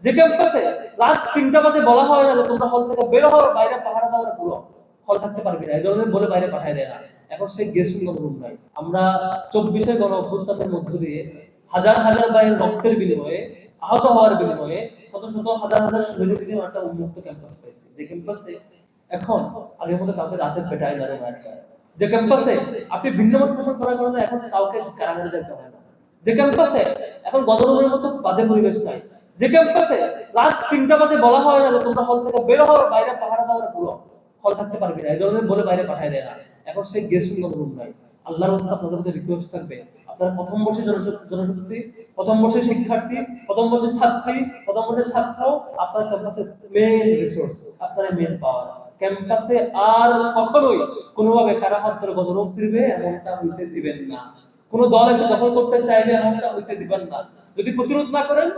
যে ক্যাম্পাসে রাত 3টা বাজে বলা হয় না যে তোমরা হল থেকে বের হও, বাইরে পাহারা দেওয়ার পুরো হল থাকতে পারবি না, এই ধরনের বলে বাইরে পাঠায় দেয় না। এখন সেই গেস্টিং রুম নাই। আমরা 24 গণ অভ্যুত্থানের মধ্য দিয়ে হাজার হাজার ভাইয়ের রক্তের বিনিময়ে, আহত হওয়ার বিনিময়ে, শত শত হাজার হাজার শহীদের বিনিময়ে একটা উন্মুক্ত ক্যাম্পাস পাইছি, যে ক্যাম্পাসে এখন আগের মতো কাউকে রাতের পেটায় না, যে ক্যাম্পাসে আপনি ভিন্নমত পোষণ করার কারণে এখন কাউকে কারাগারে যেতে হয় না, যে ক্যাম্পাসে এখন গণরুমের মতো বাজে পরিবেশ নাই, যে ক্যাম্পাসে রাত 3টা বাজে বলা হয় না যে তোমরা হল থেকে বের হও, বাইরে পাহারা দেওয়ার পুরো হল থাকতে পারবি না, এই ধরনের বলে বাইরে পাঠায় দেয় না। এখন সেই গেস্টিং রুম নাই। আল্লাহর রাস্তা আপনাদের মধ্যে রিকোয়েস্ট থাকবে, আপনারা প্রথম বর্ষের জনশক্তি, প্রথম বর্ষের শিক্ষার্থী, প্রথম বর্ষের ছাত্রী, প্রথম বর্ষের ছাত্র, আপনার ক্যাম্পাসের মেইন রিসোর্স, আপনার মেইন পাওয়ার। ক্যাম্পাসে আর কখনোই কোনোভাবে কারা হাত ধরে গণরুম ফিরবে এমনটা হইতে দিবেন না। কোনো দল এসে দখল করতে চাইবে এমনটা হইতে দিবেন না। যদি প্রতিরোধ না করেন,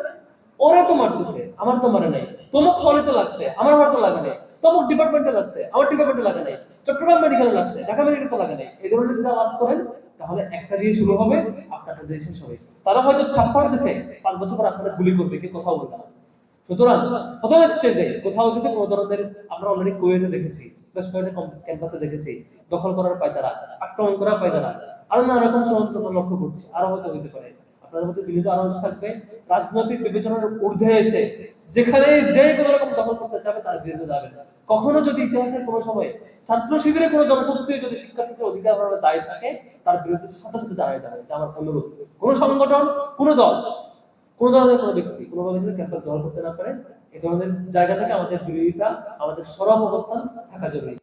ওরা তো মারতেছে, আমার তো মারে নাই, তমুক হলে তো লাগছে, আমার হলে তো লাগে নাই, তমুক ডিপার্টমেন্টে লাগছে, আমার ডিপার্টমেন্টে লাগে নাই, চট্টগ্রাম মেডিকেলে লাগছে, ঢাকা মেডিকেলে তো লাগে নাই, এই ধরনের যদি আলাপ করেন তাহলে একটা দিয়ে শুরু হবে, আপনারটা দিয়ে শেষ হবে। তারা হয়তো থাপ্পড় দিছে, 5 বছর পর আপনারা গুলি করবে, কেউ কোথাও বলবে না। সুতরাং প্রথম স্টেজে কোথাও যদি কোনো ধরনের, আমরা অলরেডি কুয়েটে দেখেছি, বেশ কয়েকটা ক্যাম্পাসে দেখেছি, দখল করার পায়তারা, আক্রমণ করার পায়তারা, আরো নানা রকম সমস্যা আমরা লক্ষ্য করছি, আরো হয়তো হতে পারে। আপনাদের মধ্যে বিনীত আনাউন্স থাকবে, রাজনৈতিক বিবেচনার ঊর্ধ্বে এসে যেখানে যে কোনো রকম দখল করতে চাবে তার বিরুদ্ধে যাবে। কখনো যদি ইতিহাসের কোনো সময় ছাত্র শিবিরে কোনো জনশক্তি যদি শিক্ষার্থীদের অধিকার হওয়ার দায়ী থাকে, তার বিরুদ্ধে সাথে সাথে দাঁড়ায় যাবে। এটা আমার অনুরোধ। কোনো সংগঠন, কোনো দল, কোন ধরনের কোনো ব্যক্তি কোনোভাবে যদি ক্যাম্পাস দখল করতে না পারে, এই ধরনের জায়গা থেকে আমাদের বিরোধিতা, আমাদের সরব অবস্থান থাকা জরুরি।